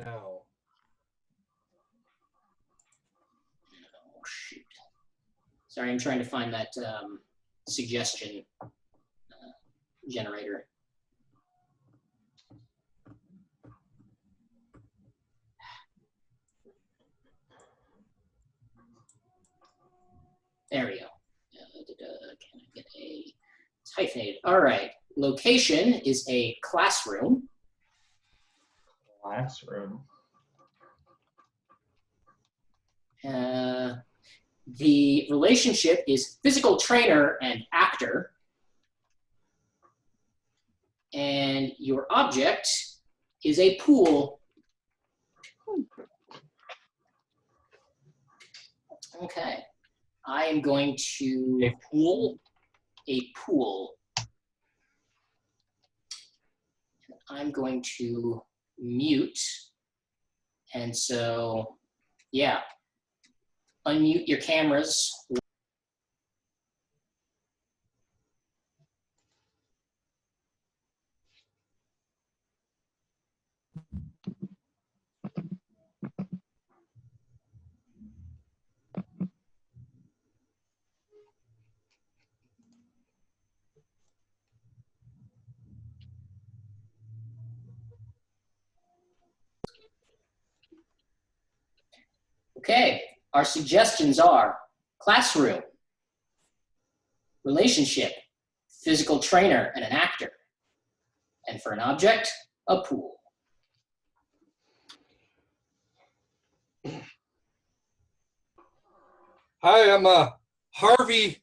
now. Oh, shoot. Sorry, I'm trying to find that suggestion generator. There we go. Can I get a hyphenated? All right. Location is a classroom. Classroom. The relationship is physical trainer and actor. And your object is a pool. Okay. I am going to... A pool? A pool. I'm going to mute. And so, yeah. Unmute your cameras. Okay, our suggestions are classroom, relationship, physical trainer and an actor, and for an object, a pool. Hi, I'm Harvey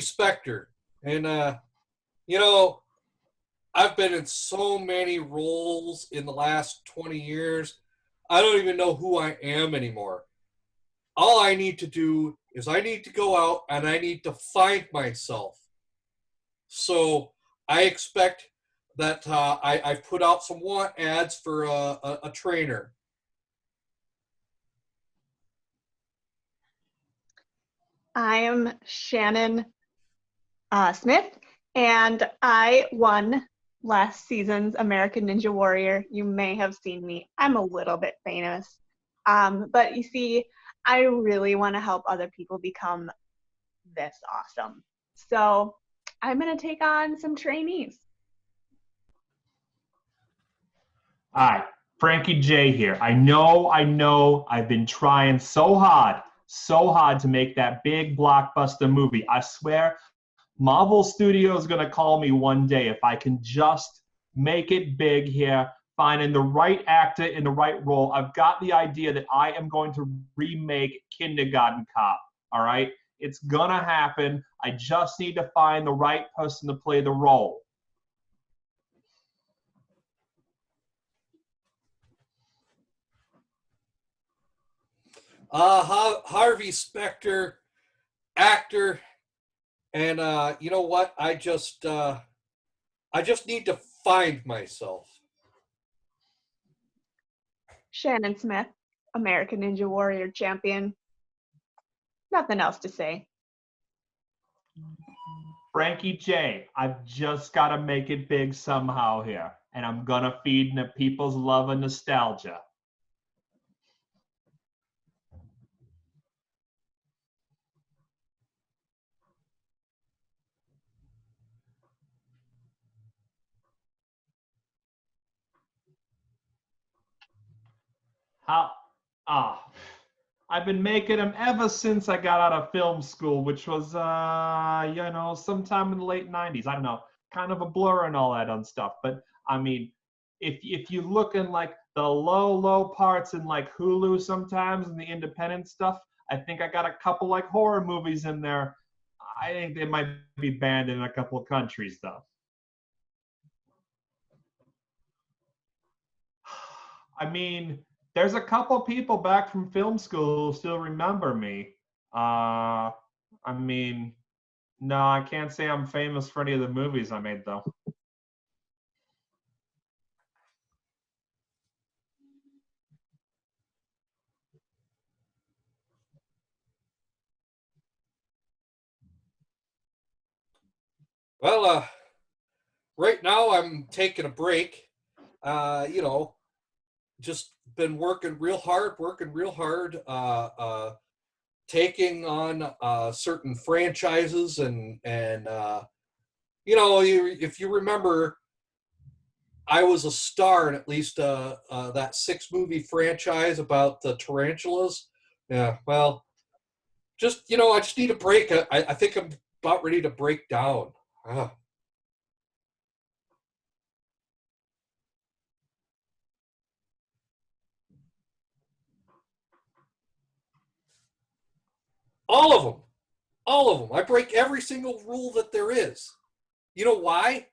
Specter, and you know, I've been in so many roles in the last 20 years. I don't even know who I am anymore. All I need to do is I need to go out and I need to find myself. So I expect that I've put out some want ads for a trainer. I am Shannon Smith, and I won last season's American Ninja Warrior. You may have seen me. I'm a little bit famous. But you see, I really want to help other people become this awesome. So I'm going to take on some trainees. Hi, Frankie J here. I know, I've been trying so hard to make that big blockbuster movie. I swear, Marvel Studios is gonna call me one day if I can just make it big here, finding the right actor in the right role. I've got the idea that I am going to remake Kindergarten Cop, all right? It's gonna happen. I just need to find the right person to play the role. Harvey Specter, actor, and you know what? I just need to find myself. Shannon Smith, American Ninja Warrior champion. Nothing else to say. Frankie J, I've just got to make it big somehow here, and I'm gonna feed the people's love and nostalgia. How? I've been making them ever since I got out of film school, which was, sometime in the late 90s. I don't know, kind of a blur and all that on stuff. But, I mean, if you look in, like, the low parts in, like, Hulu sometimes and the independent stuff, I think I got a couple, like, horror movies in there. I think they might be banned in a couple of countries, though. I mean, there's a couple people back from film school who still remember me. I mean, no, I can't say I'm famous for any of the movies I made, though. Well, right now I'm taking a break. Just been working real hard, taking on certain franchises and if you remember, I was a star in at least that 6-movie franchise about the tarantulas. Yeah, well, I just need a break. I think I'm about ready to break down. Ah. All of them. All of them. I break every single rule that there is. You know why?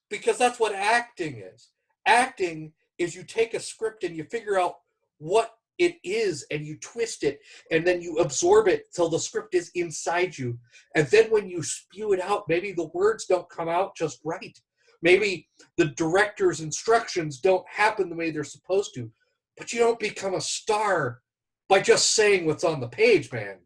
Because that's what acting is. Acting is you take a script and you figure out what it is and you twist it and then you absorb it till the script is inside you. And then when you spew it out, maybe the words don't come out just right. Maybe the director's instructions don't happen the way they're supposed to. But you don't become a star by just saying what's on the page, man.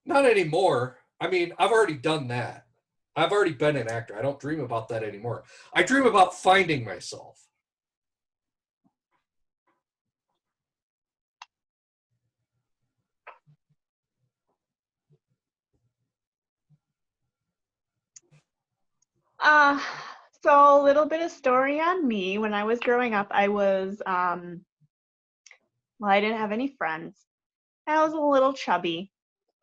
Not anymore. I mean, I've already done that. I've already been an actor. I don't dream about that anymore. I dream about finding myself. Uh, so a little bit of story on me. When I was growing up, well, I didn't have any friends. I was a little chubby,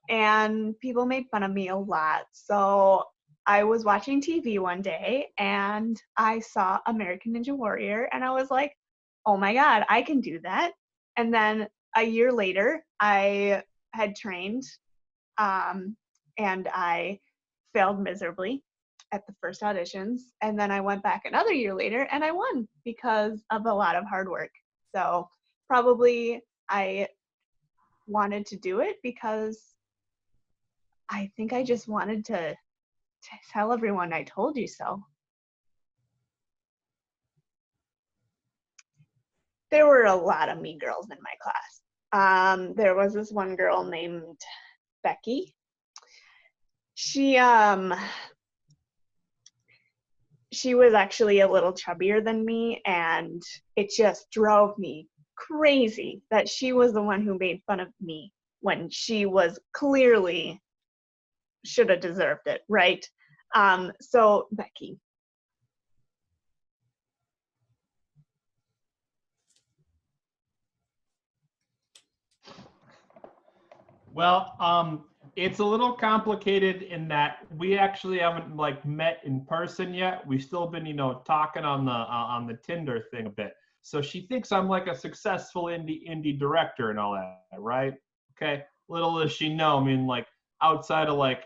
and people made fun of me a lot. So I was watching TV one day, and I saw American Ninja Warrior, and I was like, oh my God, I can do that. And then a year later, I had trained, and I failed miserably at the first auditions. And then I went back another year later and I won because of a lot of hard work. So probably I wanted to do it because I think I just wanted to tell everyone I told you so. There were a lot of mean girls in my class. There was this one girl named Becky. She was actually a little chubbier than me, and it just drove me crazy that she was the one who made fun of me when she was clearly should have deserved it, right? So Becky. Well, it's a little complicated in that we actually haven't like met in person yet. We've still been, talking on the Tinder thing a bit. So she thinks I'm like a successful indie director and all that, right? Okay. Little does she know, I mean, like outside of like,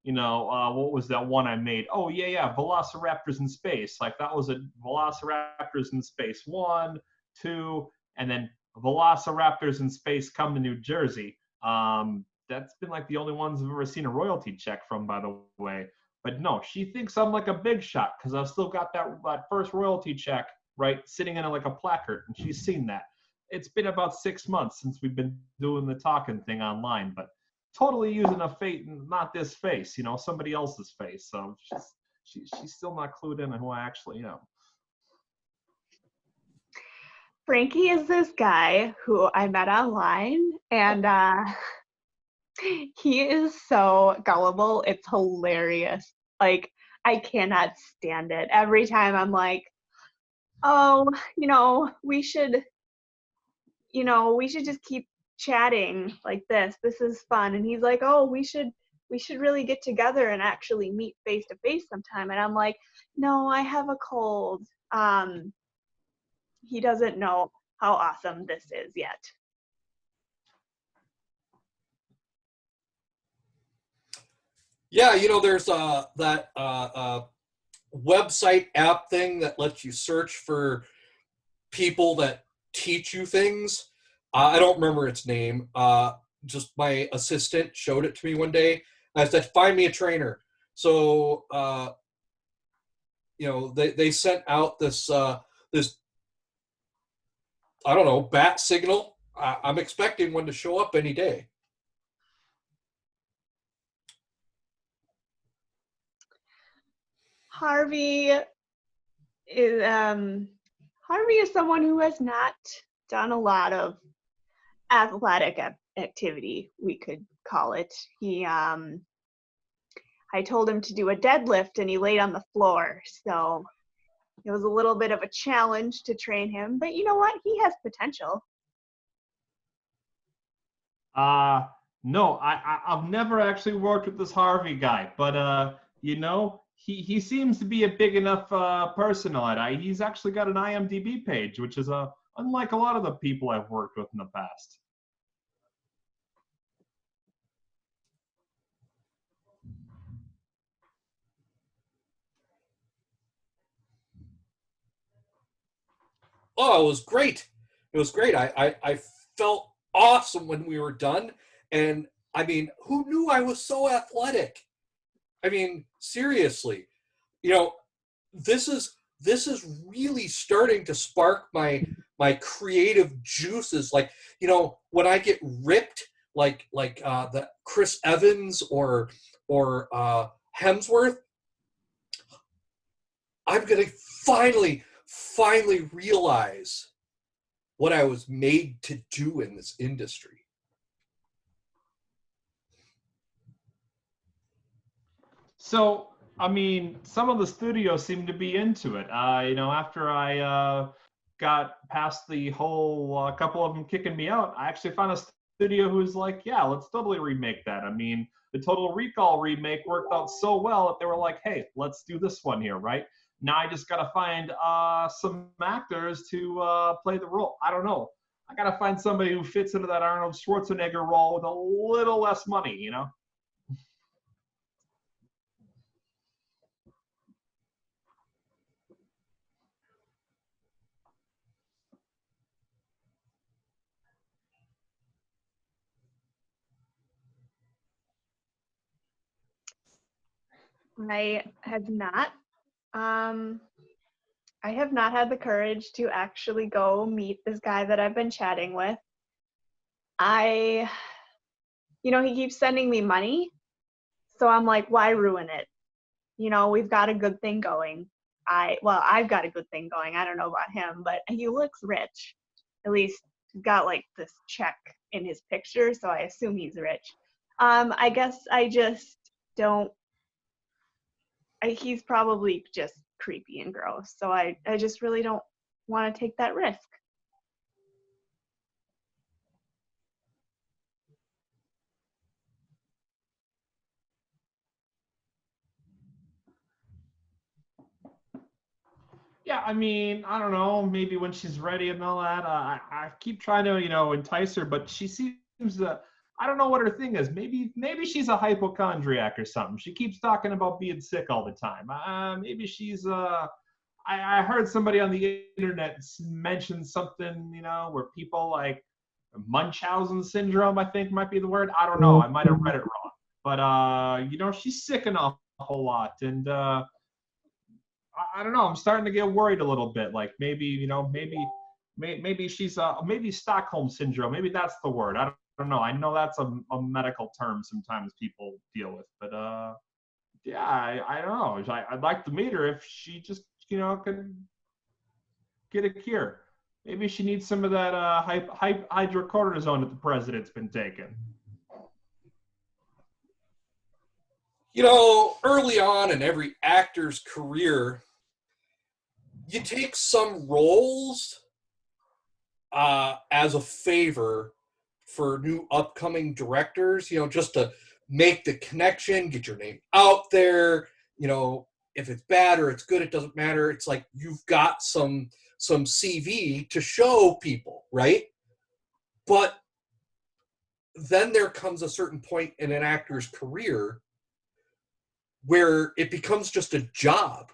what was that one I made? Oh yeah, Velociraptors in Space. Like that was a Velociraptors in Space 1, 2, and then Velociraptors in Space Come to New Jersey. That's been like the only ones I've ever seen a royalty check from, by the way. But no, she thinks I'm like a big shot because I've still got that first royalty check, right, sitting in like a placard, and she's seen that. It's been about 6 months since we've been doing the talking thing online, but totally using a face, not this face, somebody else's face. So she's still not clued in on who I actually am. Frankie is this guy who I met online, and he is so gullible. It's hilarious. Like, I cannot stand it. Every time I'm like, oh, we should just keep chatting like this. This is fun. And he's like, oh, we should really get together and actually meet face to face sometime. And I'm like, no, I have a cold. He doesn't know how awesome this is yet. Yeah, there's that website app thing that lets you search for people that teach you things. I don't remember its name. Just my assistant showed it to me one day. I said, "Find me a trainer." So they sent out this this I don't know bat signal. I'm expecting one to show up any day. Harvey is Harvey is someone who has not done a lot of athletic activity, we could call it. I told him to do a deadlift and he laid on the floor, so it was a little bit of a challenge to train him, but you know what? He has potential. No, I've never actually worked with this Harvey guy, but he seems to be a big enough person on it. He's actually got an IMDb page, which is unlike a lot of the people I've worked with in the past. Oh, it was great. It was great. I felt awesome when we were done. And I mean, who knew I was so athletic? I mean, seriously, you know, this is really starting to spark my creative juices. Like, you know, when I get ripped, like the Chris Evans or Hemsworth, I'm gonna finally realize what I was made to do in this industry. So, I mean, some of the studios seem to be into it. After I got past the whole couple of them kicking me out, I actually found a studio who's like, yeah, let's totally remake that. I mean, the Total Recall remake worked out so well that they were like, hey, let's do this one here, right? Now I just got to find some actors to play the role. I don't know. I got to find somebody who fits into that Arnold Schwarzenegger role with a little less money, you know? I have not. I have not had the courage to actually go meet this guy that I've been chatting with. He keeps sending me money, so I'm like, why ruin it? You know, we've got a good thing going. I've got a good thing going. I don't know about him, but he looks rich. At least he's got like this check in his picture, so I assume he's rich. I guess I just don't. He's probably just creepy and gross, so I just really don't want to take that risk. Yeah, I mean, I don't know, maybe when she's ready and all that. I keep trying to, entice her, but she seems to, I don't know what her thing is. Maybe she's a hypochondriac or something. She keeps talking about being sick all the time. Maybe she's, I heard somebody on the internet mention something, where people like Munchausen syndrome, I think might be the word. I don't know. I might have read it wrong. But, she's sick an awful lot. And, I don't know. I'm starting to get worried a little bit. Like maybe she's maybe Stockholm syndrome. Maybe that's the word. I don't know. I know that's a medical term sometimes people deal with. But yeah, I don't know. I'd like to meet her if she just can get a cure. Maybe she needs some of that hydrocortisone that the president's been taking. You know, early on in every actor's career, you take some roles as a favor for new upcoming directors, just to make the connection, get your name out there. If it's bad or it's good, it doesn't matter. It's like you've got some CV to show people, right? But then there comes a certain point in an actor's career where it becomes just a job,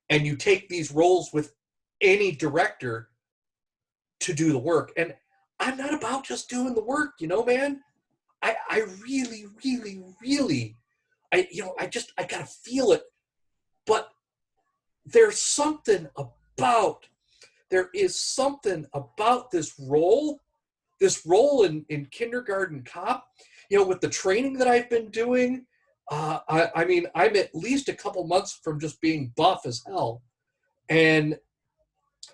and you take these roles with any director to do the work. And I'm not about just doing the work, man. I really, really, really, I gotta feel it. But there is something about this role in Kindergarten Cop, with the training that I've been doing, I mean, I'm at least a couple months from just being buff as hell, and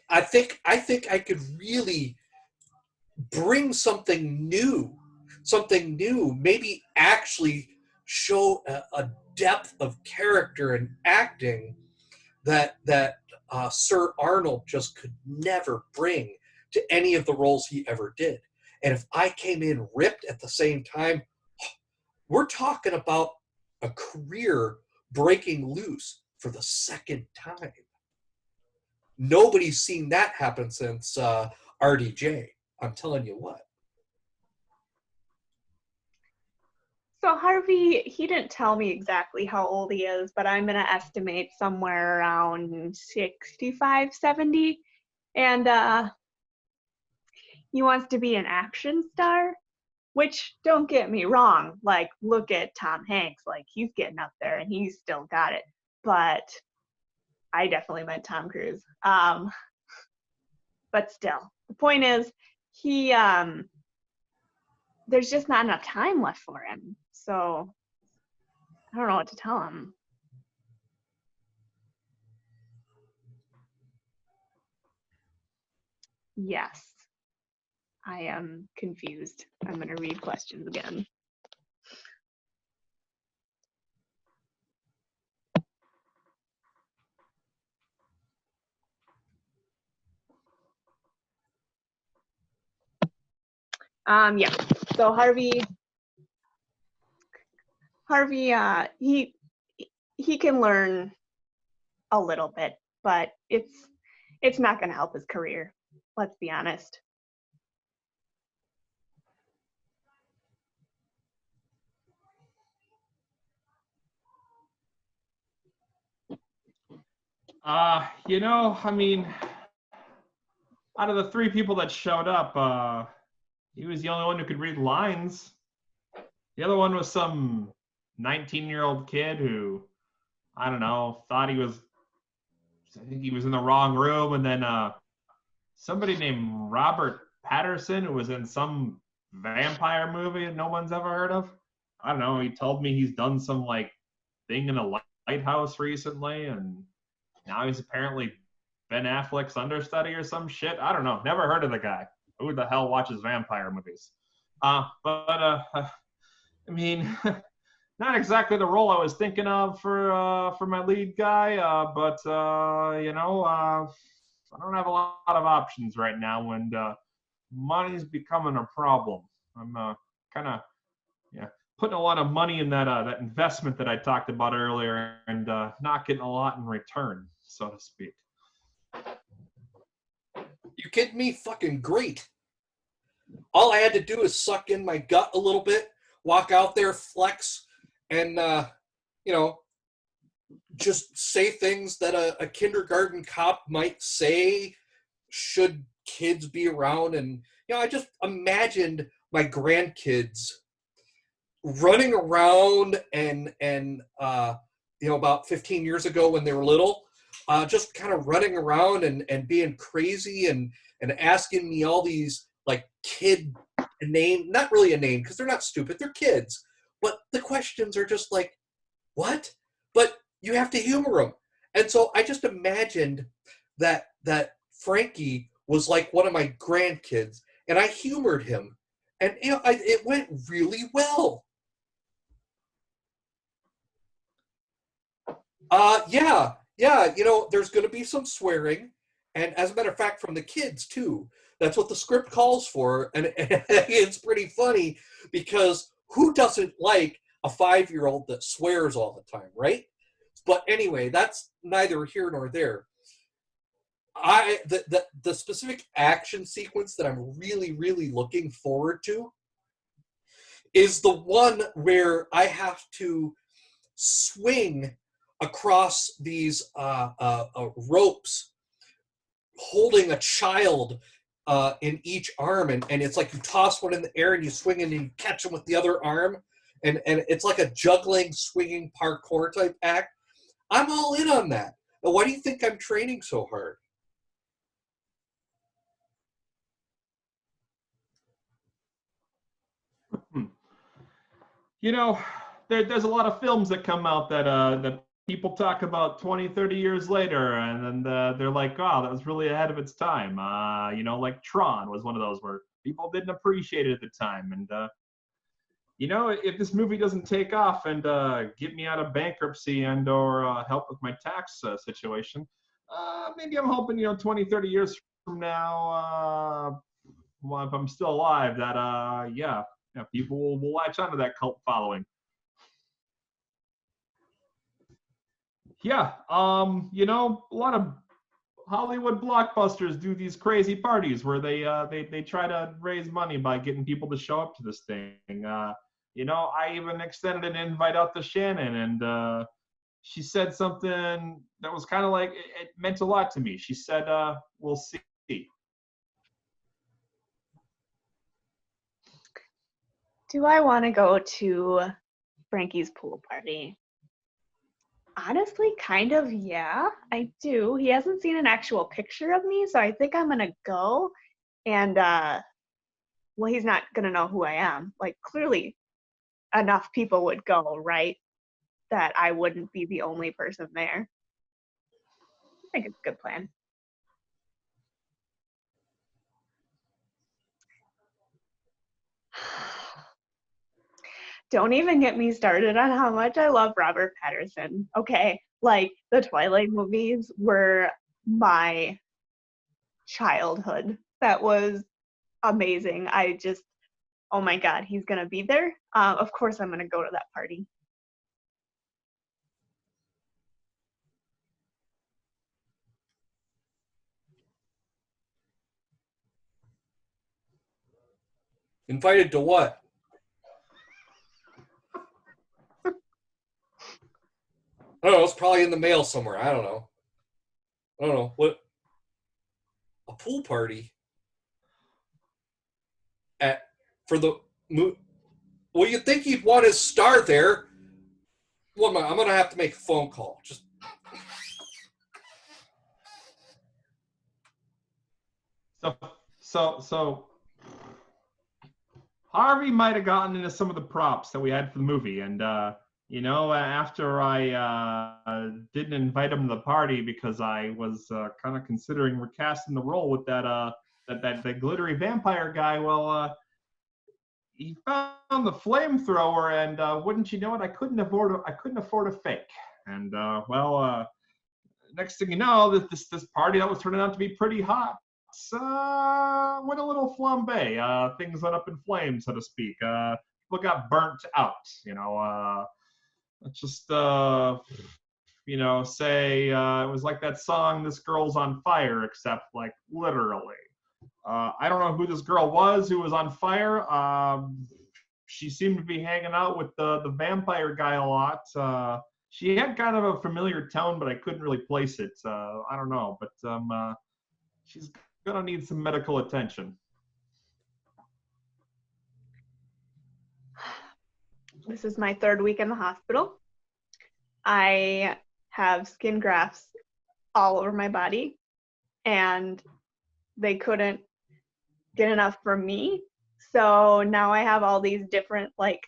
I think I could really bring something new, maybe actually show a depth of character and acting that Sir Arnold just could never bring to any of the roles he ever did. And if I came in ripped at the same time, we're talking about a career breaking loose for the second time. Nobody's seen that happen since RDJ. I'm telling you what. So Harvey, he didn't tell me exactly how old he is, but I'm going to estimate somewhere around 65, 70. And he wants to be an action star, which, don't get me wrong, like, look at Tom Hanks. Like, he's getting up there and he's still got it. But I definitely meant Tom Cruise. But still, the point is, he there's just not enough time left for him. So I don't know what to tell him. Yes, I am confused. I'm going to read questions again. Yeah. So Harvey, he can learn a little bit, but it's not going to help his career. Let's be honest. I mean, out of the three people that showed up, he was the only one who could read lines. The other one was some 19-year-old kid who, I don't know, I think he was in the wrong room. And then somebody named Robert Patterson, who was in some vampire movie that no one's ever heard of. I don't know. He told me he's done some like thing in a lighthouse recently, and now he's apparently Ben Affleck's understudy or some shit. I don't know. Never heard of the guy. Who the hell watches vampire movies? I mean, not exactly the role I was thinking of for my lead guy, but I don't have a lot of options right now, and money's becoming a problem. I'm kind of putting a lot of money in that investment that I talked about earlier, and not getting a lot in return, so to speak. You kidding me? Fucking great. All I had to do is suck in my gut a little bit, walk out there, flex, and just say things that a kindergarten cop might say should kids be around. And I just imagined my grandkids running around and about 15 years ago when they were little, just kind of running around and being crazy and asking me all these like kid name, not really a name because they're not stupid, they're kids, but the questions are just like, what? But you have to humor them. And so I just imagined that Frankie was like one of my grandkids, and I humored him, and it went really well. Yeah. There's going to be some swearing, and as a matter of fact, from the kids too. That's what the script calls for, and it's pretty funny because who doesn't like a 5-year-old that swears all the time, right? But anyway, that's neither here nor there. The specific action sequence that I'm really, really looking forward to is the one where I have to swing across these ropes holding a child in each arm, and it's like you toss one in the air and you swing and you catch them with the other arm, and it's like a juggling, swinging parkour type act. I'm all in on that. Now, why do you think I'm training so hard? You know, there's a lot of films that come out that people talk about 20, 30 years later, and then they're like, wow, that was really ahead of its time. Like Tron was one of those where people didn't appreciate it at the time. And, if this movie doesn't take off and get me out of bankruptcy and or help with my tax situation, maybe I'm hoping, 20, 30 years from now, well, if I'm still alive, that, people will latch onto that cult following. Yeah, a lot of Hollywood blockbusters do these crazy parties where they try to raise money by getting people to show up to this thing. I even extended an invite out to Shannon, and she said something that was kind of like it meant a lot to me. She said, "We'll see." Do I want to go to Frankie's pool party? Honestly, kind of, yeah, I do. He hasn't seen an actual picture of me, so I think I'm gonna go. And, well, he's not gonna know who I am. Like, clearly enough people would go, right? That I wouldn't be the only person there. I think it's a good plan. Don't even get me started on how much I love Robert Pattinson. Okay, like the Twilight movies were my childhood. That was amazing. Oh my God, he's gonna be there. Of course I'm gonna go to that party. Invited to what? I don't know. It's probably in the mail somewhere. I don't know. What? A pool party? For the well, you'd think he'd want his star there. What am I? I'm gonna have to make a phone call. So Harvey might have gotten into some of the props that we had for the movie, and after I didn't invite him to the party because I was kind of considering recasting the role with that glittery vampire guy. Well, he found the flamethrower, and wouldn't you know it, I couldn't afford a fake. And next thing you know, this party that was turning out to be pretty hot went a little flambe. Things went up in flames, so to speak. People got burnt out. Let's just say it was like that song "This Girl's on Fire," except like literally. I don't know who this girl was who was on fire. She seemed to be hanging out with the vampire guy a lot. She had kind of a familiar tone, but I couldn't really place it. I don't know, but she's gonna need some medical attention. This is my 3rd week in the hospital. I have skin grafts all over my body, and they couldn't get enough for me. So now I have all these different like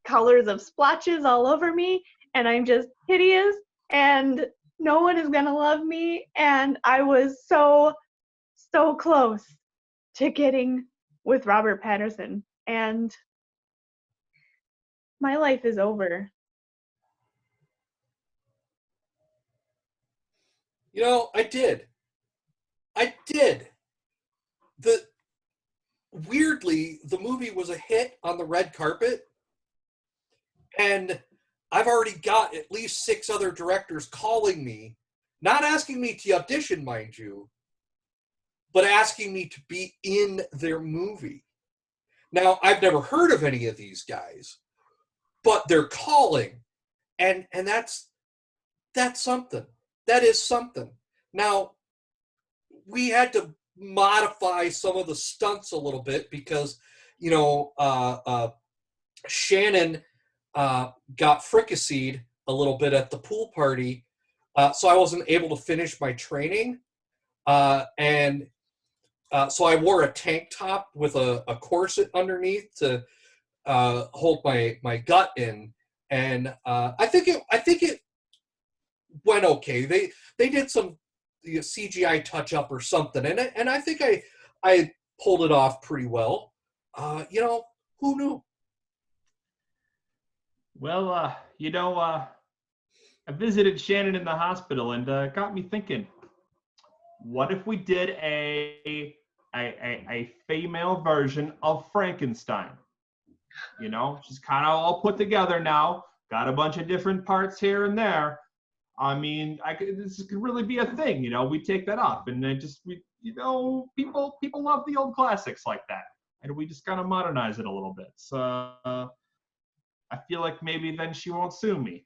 colors of splotches all over me, and I'm just hideous, and no one is gonna love me. And I was so close to getting with Robert Pattinson, and my life is over. I did. Weirdly, the movie was a hit on the red carpet, and I've already got at least 6 other directors calling me, not asking me to audition, mind you, but asking me to be in their movie. Now, I've never heard of any of these guys, but they're calling, and that's something. That is something. Now, we had to modify some of the stunts a little bit because, Shannon got fricasseed a little bit at the pool party, so I wasn't able to finish my training, and so I wore a tank top with a corset underneath to hold my gut in, and I think it went okay. They did some CGI touch up or something, and I think I pulled it off pretty well. Who knew? Well, I visited Shannon in the hospital and got me thinking. What if we did a female version of Frankenstein? She's kind of all put together now. Got a bunch of different parts here and there. I mean, this could really be a thing. We take that up, and people love the old classics like that, and we just kind of modernize it a little bit. So I feel like maybe then she won't sue me.